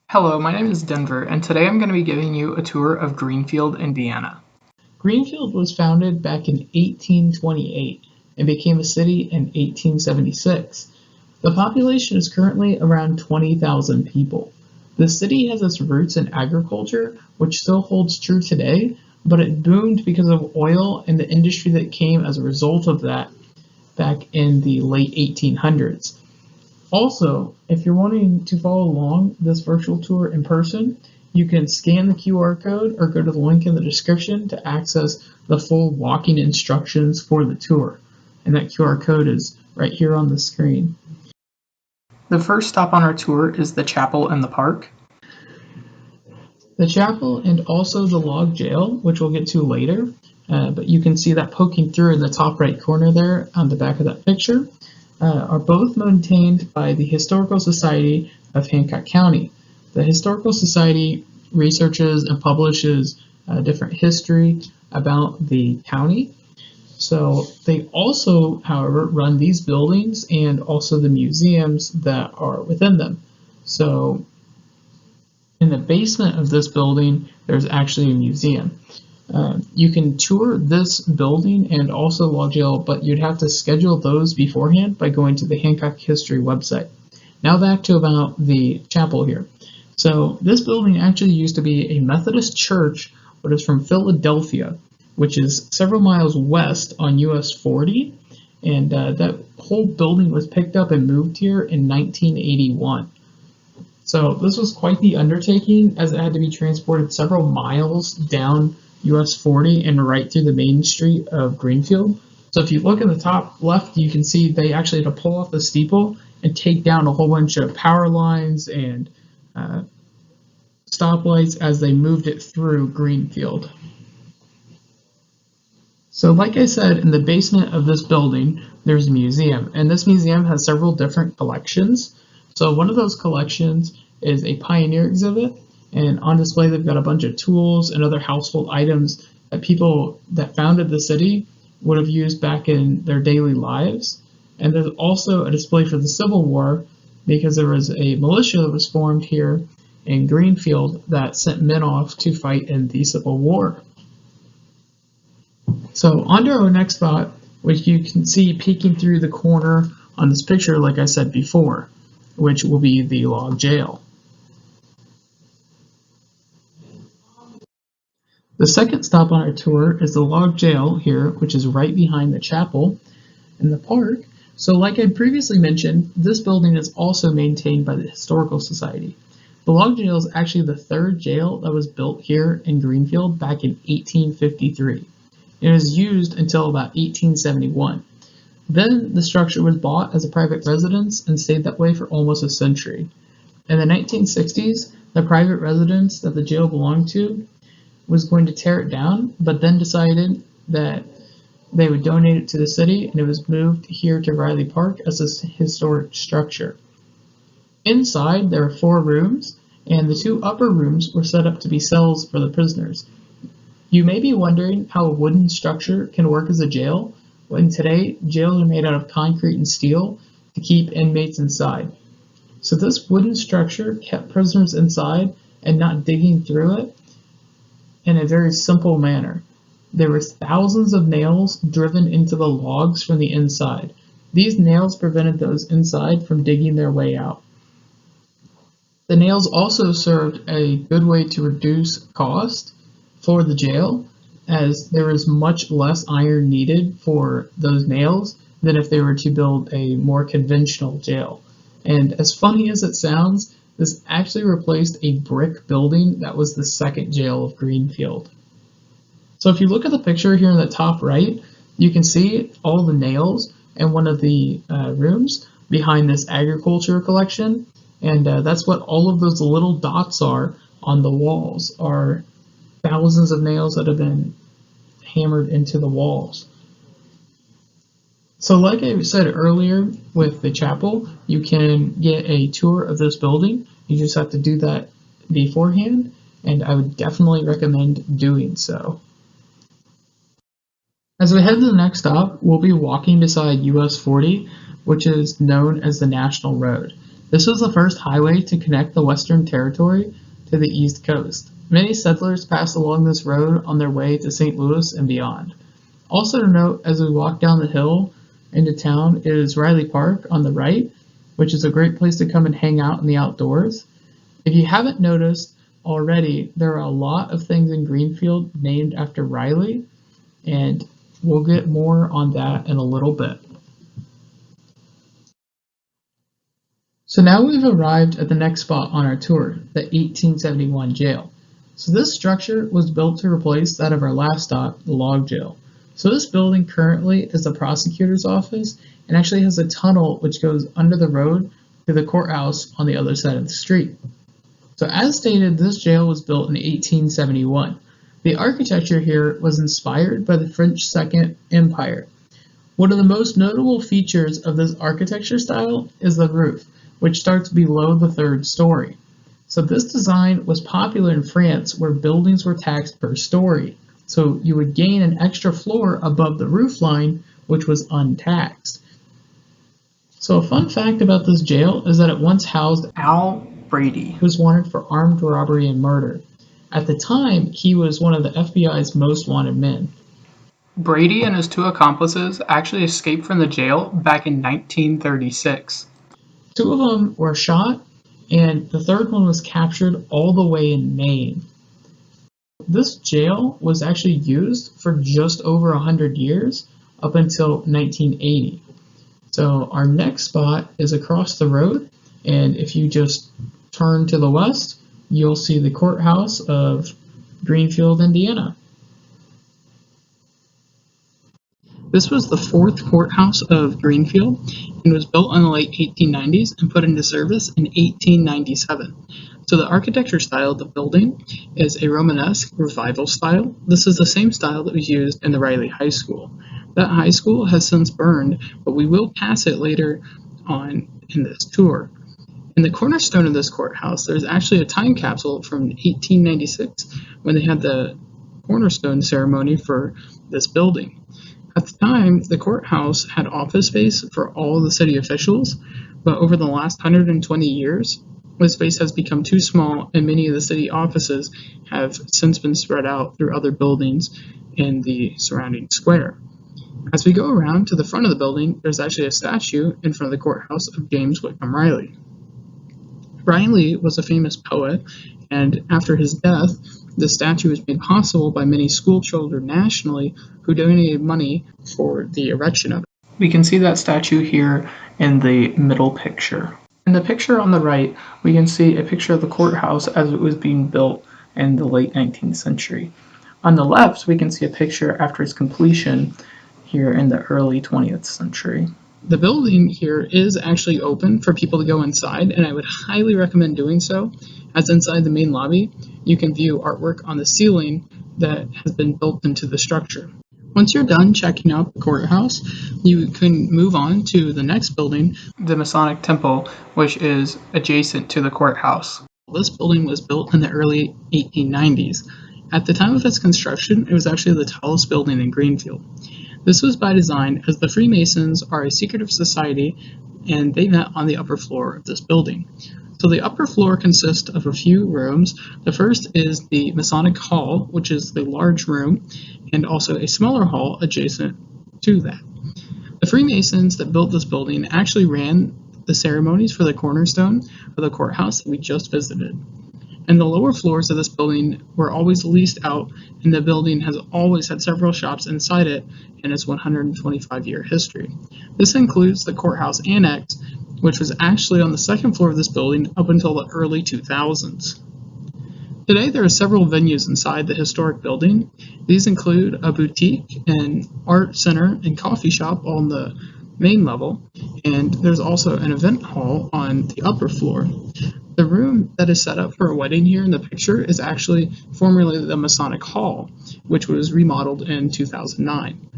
Hello, my name is Denver, and today I'm going to be giving you a tour of Greenfield, Indiana. Greenfield was founded back in 1828 and became a city in 1876. The population is currently around 20,000 people. The city has its roots in agriculture, which still holds true today, but it boomed because of oil and the industry that came as a result of that back in the late 1800s. Also, if you're wanting to follow along this virtual tour in person, you can scan the QR code or go to the link in the description to access the full walking instructions for the tour. And that QR code is right here on the screen. The first stop on our tour is the chapel and the park. The chapel and also the log jail, which we'll get to later, but you can see that poking through in the top right corner there on the back of that picture. Are both maintained by the Historical Society of Hancock County. The Historical Society researches and publishes different history about the county. So they also, however, run these buildings and also the museums that are within them. So in the basement of this building, there's actually a museum. You can tour this building and also log jail, but you'd have to schedule those beforehand by going to the Hancock History website. Now back to about the chapel here. So this building actually used to be a Methodist church, but it's from Philadelphia, which is several miles west on US 40, and that whole building was picked up and moved here in 1981. So this was quite the undertaking, as it had to be transported several miles down US 40 and right through the main street of Greenfield. So if you look in the top left, you can see they actually had to pull off the steeple and take down a whole bunch of power lines and stoplights as they moved it through Greenfield. So like I said, in the basement of this building, there's a museum, and this museum has several different collections. So one of those collections is a pioneer exhibit, and on display they've got a bunch of tools and other household items that people that founded the city would have used back in their daily lives. And there's also a display for the Civil War, because there was a militia that was formed here in Greenfield that sent men off to fight in the Civil War. So on to our next spot, which you can see peeking through the corner on this picture, like I said before, which will be the log jail. The second stop on our tour is the log jail here, which is right behind the chapel in the park. So like I previously mentioned, this building is also maintained by the Historical Society. The log jail is actually the third jail that was built here in Greenfield back in 1853. It was used until about 1871. Then the structure was bought as a private residence and stayed that way for almost a century. In the 1960s, the private residence that the jail belonged to was going to tear it down, but then decided that they would donate it to the city, and it was moved here to Riley Park as a historic structure. Inside, there are 4 rooms, and the 2 upper rooms were set up to be cells for the prisoners. You may be wondering how a wooden structure can work as a jail, when today jails are made out of concrete and steel to keep inmates inside. So this wooden structure kept prisoners inside and not digging through it in a very simple manner. There were thousands of nails driven into the logs from the inside. These nails prevented those inside from digging their way out. The nails also served a good way to reduce cost for the jail, as there was much less iron needed for those nails than if they were to build a more conventional jail. And as funny as it sounds, this actually replaced a brick building that was the second jail of Greenfield. So if you look at the picture here in the top right, you can see all the nails in one of the rooms behind this agriculture collection, and that's what all of those little dots are on the walls, are thousands of nails that have been hammered into the walls. So like I said earlier with the chapel, you can get a tour of this building. You just have to do that beforehand, and I would definitely recommend doing so. As we head to the next stop, we'll be walking beside US 40, which is known as the National Road. This was the first highway to connect the Western Territory to the East Coast. Many settlers passed along this road on their way to St. Louis and beyond. Also to note, as we walk down the hill into town, is Riley Park on the right, which is a great place to come and hang out in the outdoors. If you haven't noticed already, there are a lot of things in Greenfield named after Riley, and we'll get more on that in a little bit. So now we've arrived at the next spot on our tour, the 1871 jail. So this structure was built to replace that of our last stop, the log jail. So this building currently is the prosecutor's office and actually has a tunnel which goes under the road to the courthouse on the other side of the street. So as stated, this jail was built in 1871. The architecture here was inspired by the French Second Empire. One of the most notable features of this architecture style is the roof, which starts below the third story. So this design was popular in France where buildings were taxed per story. So you would gain an extra floor above the roof line, which was untaxed. So a fun fact about this jail is that it once housed Al Brady, who was wanted for armed robbery and murder. At the time, he was one of the FBI's most wanted men. Brady and his two accomplices actually escaped from the jail back in 1936. Two of them were shot, and the third one was captured all the way in Maine. This jail was actually used for just over 100 years, up until 1980. So our next spot is across the road, and if you just turn to the west, you'll see the courthouse of Greenfield, Indiana. This was the fourth courthouse of Greenfield and was built in the late 1890s and put into service in 1897. So the architecture style of the building is a Romanesque revival style. This is the same style that was used in the Riley High School. That high school has since burned, but we will pass it later on in this tour. In the cornerstone of this courthouse, there's actually a time capsule from 1896 when they had the cornerstone ceremony for this building. At the time, the courthouse had office space for all the city officials, but over the last 120 years, the space has become too small and many of the city offices have since been spread out through other buildings in the surrounding square. As we go around to the front of the building, there's actually a statue in front of the courthouse of James Whitcomb Riley. Riley was a famous poet, and after his death, the statue was made possible by many school children nationally who donated money for the erection of it. We can see that statue here in the middle picture. In the picture on the right, we can see a picture of the courthouse as it was being built in the late 19th century. On the left, we can see a picture after its completion here in the early 20th century. The building here is actually open for people to go inside, and I would highly recommend doing so, as inside the main lobby, you can view artwork on the ceiling that has been built into the structure. Once you're done checking out the courthouse, you can move on to the next building, the Masonic Temple, which is adjacent to the courthouse. This building was built in the early 1890s. At the time of its construction, it was actually the tallest building in Greenfield. This was by design, as the Freemasons are a secretive society and they met on the upper floor of this building. So the upper floor consists of a few rooms. The first is the Masonic Hall, which is the large room, and also a smaller hall adjacent to that. The Freemasons that built this building actually ran the ceremonies for the cornerstone of the courthouse that we just visited. And the lower floors of this building were always leased out, and the building has always had several shops inside it in its 125-year history. This includes the courthouse annex, which was actually on the second floor of this building up until the early 2000s. Today, there are several venues inside the historic building. These include a boutique, an art center, and coffee shop on the main level, and there's also an event hall on the upper floor. The room that is set up for a wedding here in the picture is actually formerly the Masonic Hall, which was remodeled in 2009.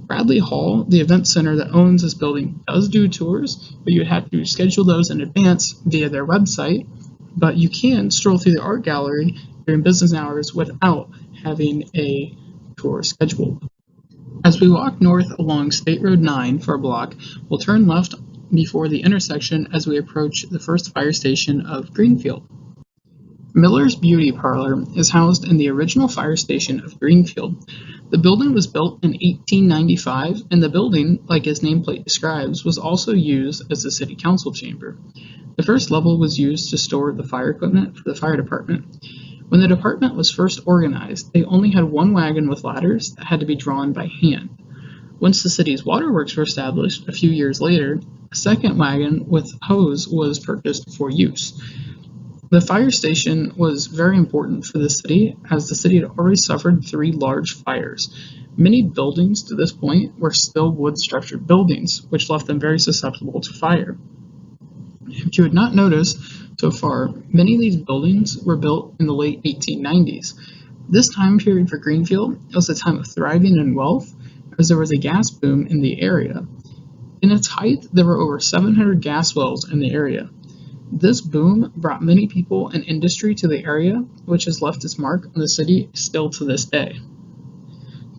Bradley Hall, the event center that owns this building, does do tours, but you would have to schedule those in advance via their website, but you can stroll through the art gallery during business hours without having a tour scheduled. As we walk north along State Road 9 for a block, we'll turn left before the intersection as we approach the first fire station of Greenfield. Miller's Beauty Parlor is housed in the original fire station of Greenfield. The building was built in 1895, and the building, like its nameplate describes, was also used as the city council chamber. The first level was used to store the fire equipment for the fire department. When the department was first organized, they only had one wagon with ladders that had to be drawn by hand. Once the city's waterworks were established a few years later, a second wagon with hose was purchased for use. The fire station was very important for the city, as the city had already suffered 3 large fires. Many buildings to this point were still wood-structured buildings, which left them very susceptible to fire. If you had not noticed so far, many of these buildings were built in the late 1890s. This time period for Greenfield was a time of thriving and wealth, as there was a gas boom in the area. In its height, there were over 700 gas wells in the area. This boom brought many people and industry to the area, which has left its mark on the city still to this day.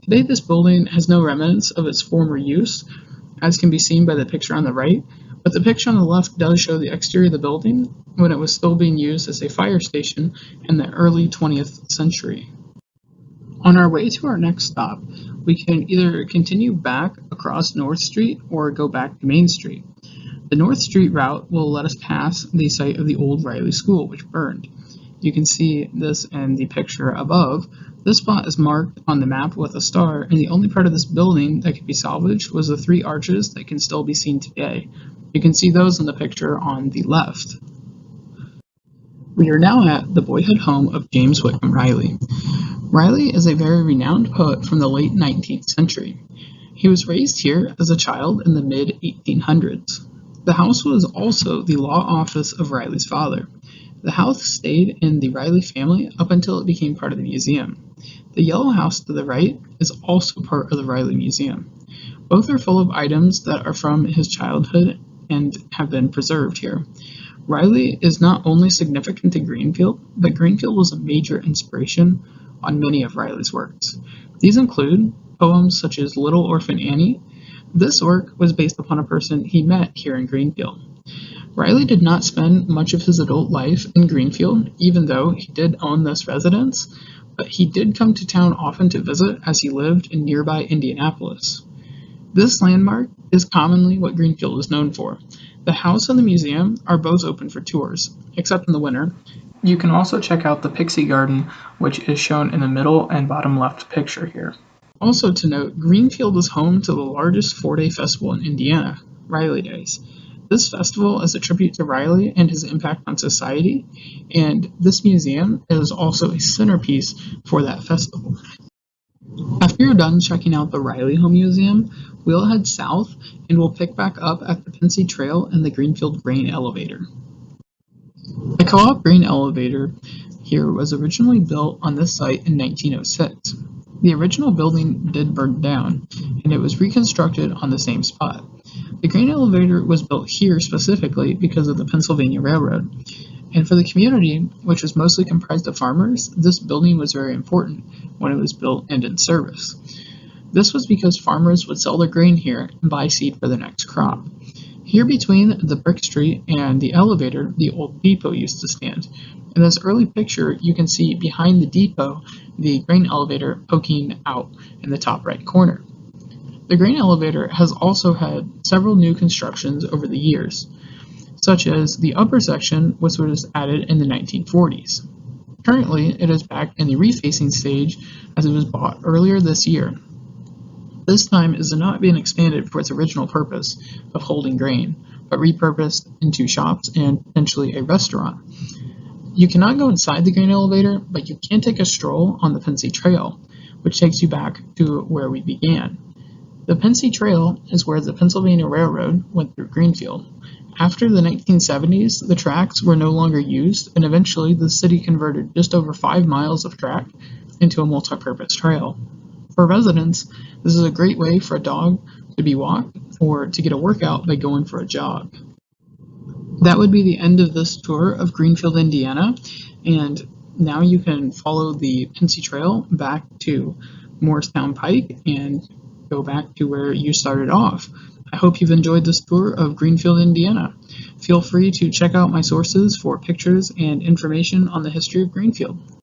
Today, this building has no remnants of its former use, as can be seen by the picture on the right, but the picture on the left does show the exterior of the building when it was still being used as a fire station in the early 20th century. On our way to our next stop, we can either continue back across North Street or go back to Main Street. The North Street route will let us pass the site of the old Riley School, which burned. You can see this in the picture above. This spot is marked on the map with a star, and the only part of this building that could be salvaged was the 3 arches that can still be seen today. You can see those in the picture on the left. We are now at the boyhood home of James Whitcomb Riley. Riley is a very renowned poet from the late 19th century. He was raised here as a child in the mid-1800s. The house was also the law office of Riley's father. The house stayed in the Riley family up until it became part of the museum. The yellow house to the right is also part of the Riley Museum. Both are full of items that are from his childhood and have been preserved here. Riley is not only significant to Greenfield, but Greenfield was a major inspiration on many of Riley's works. These include poems such as Little Orphan Annie. This work was based upon a person he met here in Greenfield. Riley did not spend much of his adult life in Greenfield, even though he did own this residence, but he did come to town often to visit as he lived in nearby Indianapolis. This landmark is commonly what Greenfield is known for. The house and the museum are both open for tours, except in the winter. You can also check out the Pixie Garden, which is shown in the middle and bottom left picture here. Also to note, Greenfield is home to the largest 4-day festival in Indiana, Riley Days. This festival is a tribute to Riley and his impact on society, and this museum is also a centerpiece for that festival. After you're done checking out the Riley Home Museum, we'll head south and we'll pick back up at the Pensy Trail and the Greenfield Grain Elevator. The Co-op Grain Elevator here was originally built on this site in 1906. The original building did burn down, and it was reconstructed on the same spot. The grain elevator was built here specifically because of the Pennsylvania Railroad, and for the community, which was mostly comprised of farmers, this building was very important when it was built and in service. This was because farmers would sell their grain here and buy seed for the next crop. Here between the brick street and the elevator, the old depot used to stand. In this early picture, you can see behind the depot the grain elevator poking out in the top right corner. The grain elevator has also had several new constructions over the years, such as the upper section, which was added in the 1940s. Currently, it is back in the refacing stage as it was bought earlier this year. This time is not being expanded for its original purpose of holding grain, but repurposed into shops and potentially a restaurant. You cannot go inside the grain elevator, but you can take a stroll on the Pensy Trail, which takes you back to where we began. The Pensy Trail is where the Pennsylvania Railroad went through Greenfield. After the 1970s, the tracks were no longer used, and eventually the city converted just over 5 miles of track into a multi-purpose trail. For residents, this is a great way for a dog to be walked or to get a workout by going for a jog. That would be the end of this tour of Greenfield, Indiana, and now you can follow the Pensy Trail back to Morristown Pike and go back to where you started off. I hope you've enjoyed this tour of Greenfield, Indiana. Feel free to check out my sources for pictures and information on the history of Greenfield.